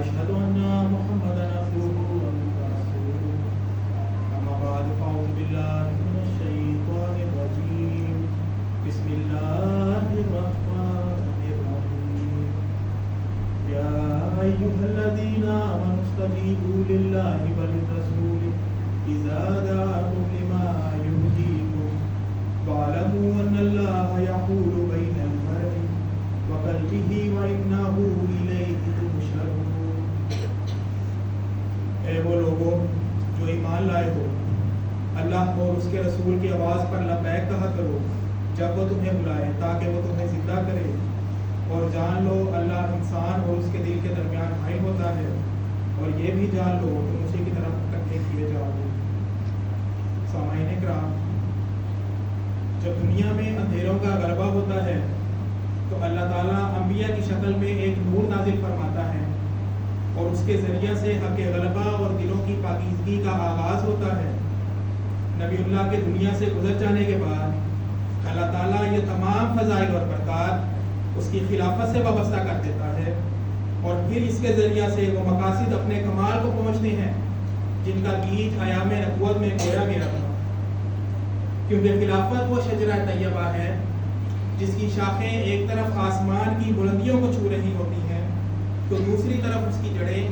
وأشهد أن محمدا عبده ورسوله أما بعد فأعوذ بالله من الشيطان الرجيم بسم الله الرحمن الرحيم يا أيها الذين آمنوا استجيبوا لله وللرسول إذا دعاكم لما يحييكم واعلموا أن الله يحول بين المرء وقلبه وإنه إليه تحشرون۔ اے وہ لوگوں جو ایمان لائے ہو، اللہ اور اس کے رسول کی آواز پر لبیک کہا کرو جب وہ تمہیں بلائے تاکہ وہ تمہیں زندہ کرے، اور جان لو اللہ انسان اور اس کے دل کے درمیان حائل ہوتا ہے، اور یہ بھی جان لو تم اسی کی طرف اکٹھے کیے جاؤ گے۔ سامعین کرام، جب دنیا میں اندھیروں کا غلبہ ہوتا ہے تو اللہ تعالیٰ انبیاء کی شکل میں ایک نور نازل فرماتا ہے، اور اس کے ذریعے سے حق غلبہ اور دلوں کی پاکیزگی کا آغاز ہوتا ہے۔ نبی اللہ کے دنیا سے گزر جانے کے بعد اللہ تعالیٰ یہ تمام فضائل اور برکات اس کی خلافت سے وابستہ کر دیتا ہے، اور پھر اس کے ذریعے سے وہ مقاصد اپنے کمال کو پہنچتے ہیں جن کا بیج ایام نبوت میں بویا گیا تھا۔ کیونکہ خلافت وہ شجرہ طیبہ ہے جس کی شاخیں ایک طرف آسمان کی بلندیوں کو چھو رہی ہوتی ہیں تو دوسری طرف اس کی جڑیں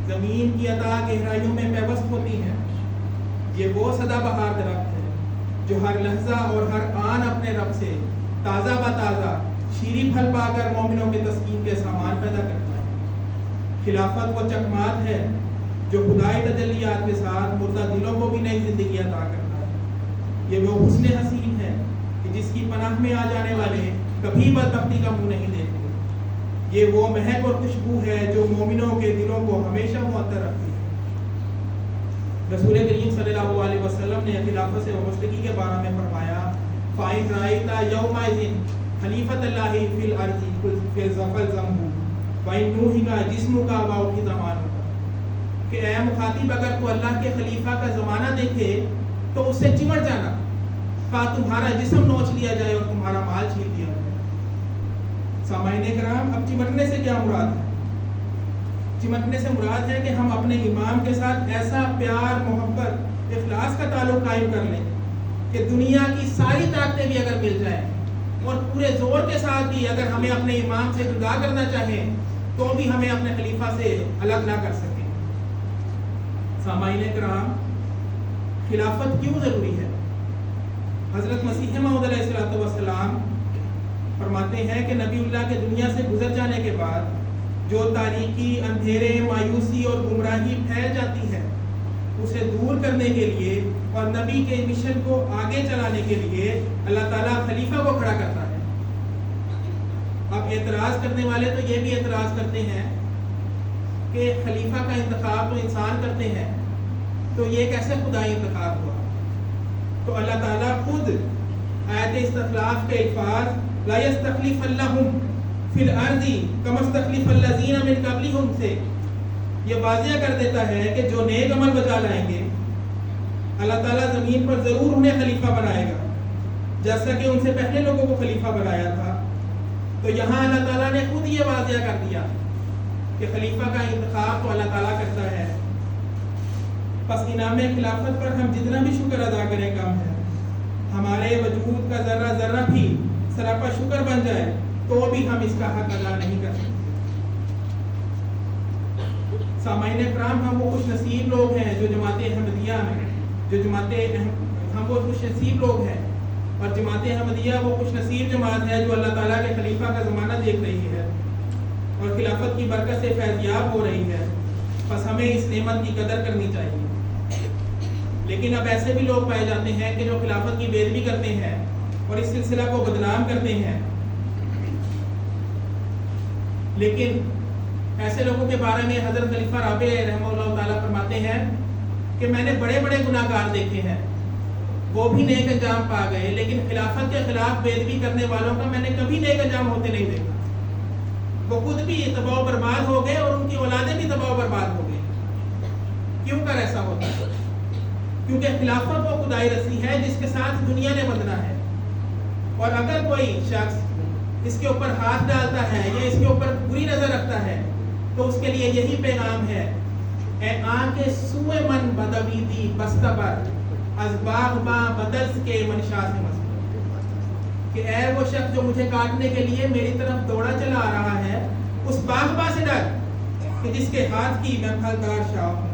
زمین کی اتھاہ گہرائیوں میں پیوست ہوتی ہیں۔ یہ وہ سدا بہار درخت ہے جو ہر لحظہ اور ہر آن اپنے رب سے تازہ بتازہ شیریں پھل پا کر مومنوں کے تسکین کے سامان پیدا کرتا ہے۔ خلافت وہ چکمات ہے جو خدائی تجلیات کے ساتھ مردہ دلوں کو بھی نئی زندگی عطا کرتا ہے۔ یہ وہ حسن حسین ہے کہ جس کی پناہ میں آ جانے والے کبھی بدبختی کا منہ نہیں دیکھتے۔ یہ وہ مہک اور خوشبو ہے جو مومنوں کے دلوں کو ہمیشہ معطر رکھتی ہے۔ رسول کریم صلی اللہ علیہ وسلم نے خلافت سے وابستگی کے بارے میں فرمایا، فَإِنْ رَأَيْتَ يَوْمَئِذٍ خلیفۃ اللہ فی الارض فَالْزَمْهُ وَإِنْ نُوحِكَ جِسْمُكَ وَأُخِذَ مَالُكَ، کہ اے مخاطب اگر تو اللہ کے خلیفہ کا زمانہ دیکھے تو اس سے چمٹ جانا، خواہ تمہارا جسم نوچ لیا جائے اور تمہارا مال چھین لیا جائے۔ سامعین کرام، اب چمٹنے سے کیا مراد ہے؟ چمٹنے سے مراد ہے کہ ہم اپنے امام کے ساتھ ایسا پیار، محبت، اخلاص کا تعلق قائم کر لیں کہ دنیا کی ساری طاقتیں بھی اگر مل جائیں اور پورے زور کے ساتھ بھی اگر ہمیں اپنے امام سے جدا کرنا چاہیں تو بھی ہمیں اپنے خلیفہ سے الگ نہ کر سکیں۔ سامعین کرام، خلافت کیوں ضروری ہے؟ حضرت مسیح موعود علیہ السلام فرماتے ہیں کہ نبی اللہ کے دنیا سے گزر جانے کے بعد جو تاریکی، اندھیرے، مایوسی اور گمراہی پھیل جاتی ہے اسے دور کرنے کے لیے اور نبی کے مشن کو آگے چلانے کے لیے اللہ تعالیٰ خلیفہ کو کھڑا کرتا ہے۔ اب اعتراض کرنے والے تو یہ بھی اعتراض کرتے ہیں کہ خلیفہ کا انتخاب تو انسان کرتے ہیں، تو یہ کیسے خدائی انتخاب ہوا؟ تو اللہ تعالیٰ خود آیت استخلاف کے الفاظ لا یستخلفنہم فی الارض کما استخلف الذین من قبلہم سے یہ واضح کر دیتا ہے کہ جو نیک عمل بجا لائیں گے اللہ تعالیٰ زمین پر ضرور انہیں خلیفہ بنائے گا، جیسا کہ ان سے پہلے لوگوں کو خلیفہ بنایا تھا۔ تو یہاں اللہ تعالیٰ نے خود یہ واضح کر دیا کہ خلیفہ کا انتخاب تو اللہ تعالیٰ کرتا ہے۔ پس انعام خلافت پر ہم جتنا بھی شکر ادا کریں کم ہے۔ ہمارے وجود کا ذرہ ذرہ بھی سراپا شکر بن جائے تو بھی ہم اس کا حق ادا نہیں کر سکتے۔ سامعین کرام، ہم وہ خوش نصیب لوگ ہیں جو جماعت احمدیہ میں ہم وہ خوش نصیب لوگ ہیں، اور جماعت احمدیہ وہ خوش نصیب جماعت ہے جو اللہ تعالیٰ کے خلیفہ کا زمانہ دیکھ رہی ہے اور خلافت کی برکت سے فیضیاب ہو رہی ہے۔ بس ہمیں اس نعمت کی قدر کرنی چاہیے۔ لیکن اب ایسے بھی لوگ پائے جاتے ہیں کہ جو خلافت کی بے ادبی کرتے ہیں اور اس سلسلہ کو بدنام کرتے ہیں۔ لیکن ایسے لوگوں کے بارے میں حضرت خلیفہ رابع رحمہ اللہ تعالیٰ فرماتے ہیں کہ میں نے بڑے بڑے گناہ گار دیکھے ہیں، وہ بھی نیک انجام پا گئے، لیکن خلافت کے خلاف بے ادبی کرنے والوں کا میں نے کبھی نیک انجام ہوتے نہیں دیکھا۔ وہ خود بھی تباہ و برباد ہو گئے اور ان کی اولادیں بھی تباہ و برباد ہو گئی۔ کیوں کر ایسا ہوتا ہے؟ کیونکہ خلافت وہ خدائی رسی ہے جس کے ساتھ دنیا نے بندنا ہے، اور اگر کوئی شخص اس کے اوپر ہاتھ ڈالتا ہے یا اس کے اوپر بری نظر رکھتا ہے تو اس کے لیے یہی پیغام ہے، اے آنکھ سوئے من بدویدی بستبر از باغ با بدرس کے منشا سے مسئول، کہ اے وہ شخص جو مجھے کاٹنے کے لیے میری طرف دوڑا چلا آ رہا ہے، اس باغ با سے ڈر کہ جس کے ہاتھ کی میں پھلدار شاخ ہوں۔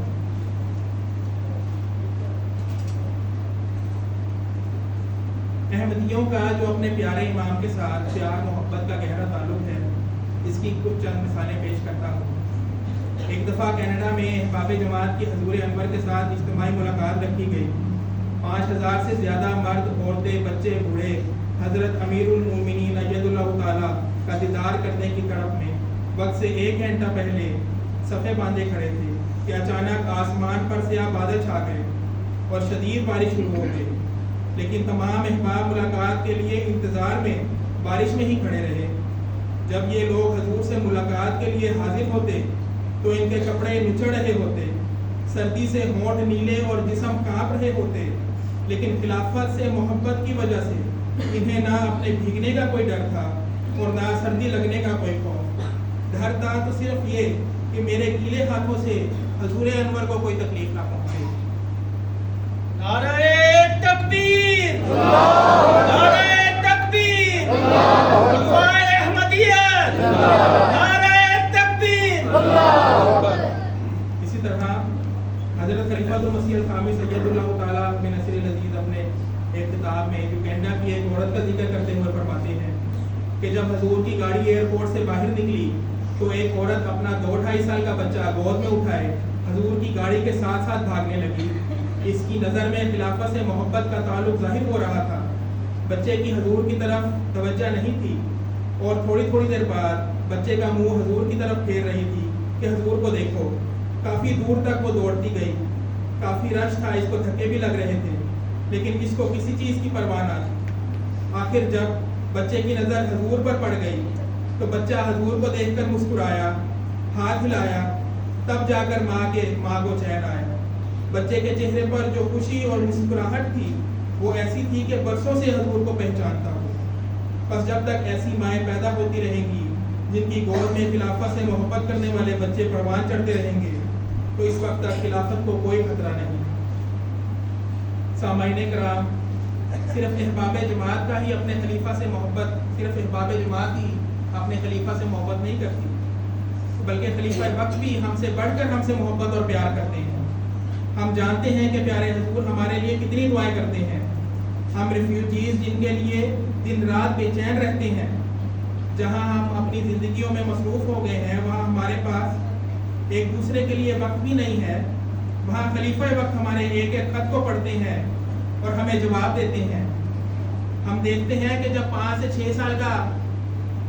احمدیوں کا جو اپنے پیارے امام کے ساتھ پیار محبت کا گہرا تعلق ہے، اس کی کچھ چند مثالیں پیش کرتا ہوں۔ ایک دفعہ کینیڈا میں احباب جماعت کی حضور انور کے ساتھ اجتماعی ملاقات رکھی گئی۔ 5000 سے زیادہ مرد، عورتیں، بچے، بوڑھے حضرت امیر المومنین اید اللہ تعالیٰ کا دیدار کرنے کی تڑپ میں وقت سے 1 گھنٹہ پہلے صفے باندھے کھڑے تھے کہ اچانک آسمان پر سیاہ بادل چھا گئے اور شدید بارش شروع ہو گئی، لیکن تمام احباب ملاقات کے لیے انتظار میں بارش میں ہی کھڑے رہے۔ جب یہ لوگ حضور سے ملاقات کے لیے حاضر ہوتے تو ان کے کپڑے نچڑ رہے ہوتے، سردی سے ہونٹ نیلے اور جسم کانپ رہے ہوتے، لیکن خلافت سے محبت کی وجہ سے انہیں نہ اپنے بھیگنے کا کوئی ڈر تھا اور نہ سردی لگنے کا کوئی خوف۔ ڈر تھا تو صرف یہ کہ میرے گیلے ہاتھوں سے حضور انور کو کوئی تکلیف نہ پہنچے۔ نعرہ تکبیر، نعرہ تکبیر، خلفائے احمدیت، نعرہ تکبیر۔ اسی طرح حضرت خلیفۃ المسیح الخامس سید اللہ تعالیٰ بن نصیر العزیز اپنے ایک خطاب میں جو کینیڈا کی ایک عورت کا ذکر کرتے ہوئے فرماتے ہیں کہ جب حضور کی گاڑی ایئرپورٹ سے باہر نکلی تو ایک عورت اپنا 2-2.5 سال کا بچہ گود میں اٹھائے حضور کی گاڑی کے ساتھ ساتھ بھاگنے لگی۔ اس کی نظر میں خلافت سے محبت کا تعلق ظاہر ہو رہا تھا۔ بچے کی حضور کی طرف توجہ نہیں تھی اور تھوڑی دیر بعد بچے کا منہ حضور کی طرف پھیر رہی تھی کہ حضور کو دیکھو۔ کافی دور تک وہ دوڑتی گئی، کافی رش تھا، اس کو دھکے بھی لگ رہے تھے، لیکن اس کو کسی چیز کی پرواہ نہ تھی۔ آخر جب بچے کی نظر حضور پر پڑ گئی تو بچہ حضور کو دیکھ کر مسکرایا، ہاتھ ہلایا، تب جا کر ماں کو چین آیا۔ بچے کے چہرے پر جو خوشی اور مسکراہٹ تھی وہ ایسی تھی کہ برسوں سے حضور کو پہچانتا ہو۔ بس جب تک ایسی مائیں پیدا ہوتی رہیں گی جن کی گود میں خلافت سے محبت کرنے والے بچے پروان چڑھتے رہیں گے تو اس وقت تک خلافت کو کوئی خطرہ نہیں۔ سامعین کرام، صرف احباب جماعت کا ہی اپنے خلیفہ سے محبت، صرف احباب جماعت ہی اپنے خلیفہ سے محبت نہیں کرتی، بلکہ خلیفہ وقت بھی ہم سے بڑھ کر ہم سے محبت اور پیار کرتے ہیں۔ ہم جانتے ہیں کہ پیارے حضور ہمارے لیے کتنی دعائیں کرتے ہیں۔ ہم ریفیوجیز جن کے لیے دن رات بے چین رہتے ہیں، جہاں ہم اپنی زندگیوں میں مصروف ہو گئے ہیں، وہاں ہمارے پاس ایک دوسرے کے لیے وقت بھی نہیں ہے، وہاں خلیفہ وقت ہمارے ایک ایک خط کو پڑھتے ہیں اور ہمیں جواب دیتے ہیں۔ ہم دیکھتے ہیں کہ جب 5 سے 6 سال کا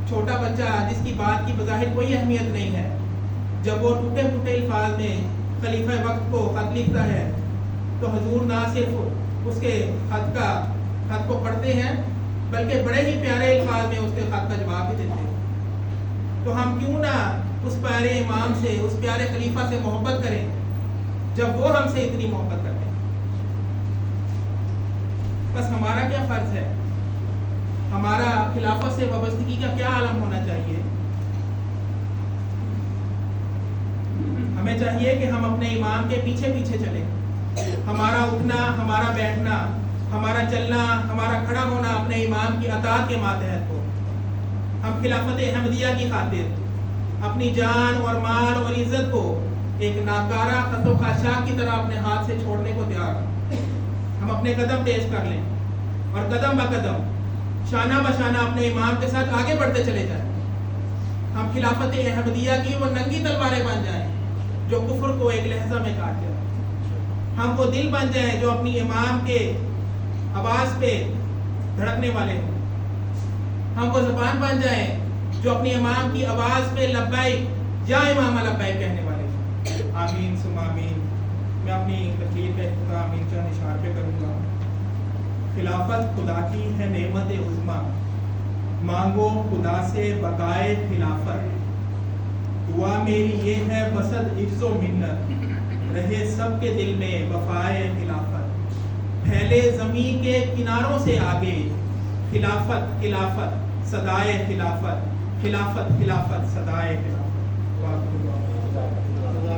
چھوٹا بچہ جس کی بات کی بظاہر کوئی اہمیت نہیں ہے، جب وہ ٹوٹے پھوٹے الفاظ میں خلیفہ وقت کو خط لکھتا ہے تو حضور نہ صرف اس کے خط کو پڑھتے ہیں بلکہ بڑے ہی پیارے الفاظ میں اس کے خط کا جواب بھی دیتے ہیں۔ تو ہم کیوں نہ اس پیارے امام سے، اس پیارے خلیفہ سے محبت کریں جب وہ ہم سے اتنی محبت کرتے ہیں۔ بس ہمارا کیا فرض ہے، ہمارا خلافت سے وابستگی کا کیا عالم ہونا چاہیے؟ ہمیں چاہیے کہ ہم اپنے امام کے پیچھے پیچھے چلیں۔ ہمارا اٹھنا، ہمارا بیٹھنا، ہمارا چلنا، ہمارا کھڑا ہونا اپنے امام کی اطاعت کے ماتحت ہو۔ ہم خلافت احمدیہ کی خاطر اپنی جان اور مال اور عزت کو ایک ناکارہ خط و خاشاک کی طرح اپنے ہاتھ سے چھوڑنے کو تیار ہیں۔ ہم اپنے قدم تیز کر لیں اور قدم بہ قدم، شانہ بہ شانہ اپنے امام کے ساتھ آگے بڑھتے چلے جائیں۔ ہم خلافت احمدیہ کی وہ ننگی تلواریں بن جائیں جو کفر کو ایک لحظہ میں کاٹ جائے۔ ہم وہ دل بن جائیں جو اپنی امام کے آواز پہ دھڑکنے والے ہوں۔ ہم وہ زبان بن جائیں جو اپنی امام کی آواز پہ لبیک یا امام لبیک کہنے والے ہوں۔ آمین ثم آمین۔ میں اپنی تقریر کا اختتام چند اشعار پہ کروں گا۔ خلافت خدا کی ہے نعمت عظمی، مانگو خدا سے بقائے خلافت۔ دعا میری یہ ہے بسد عجز و منت، رہے سب کے دل میں وفائے خلافت۔ پھیلے زمین کے کناروں سے آگے، خلافت خلافت صدائے خلافت، خلافت خلافت صدائے خلافت۔ واخر دعوانا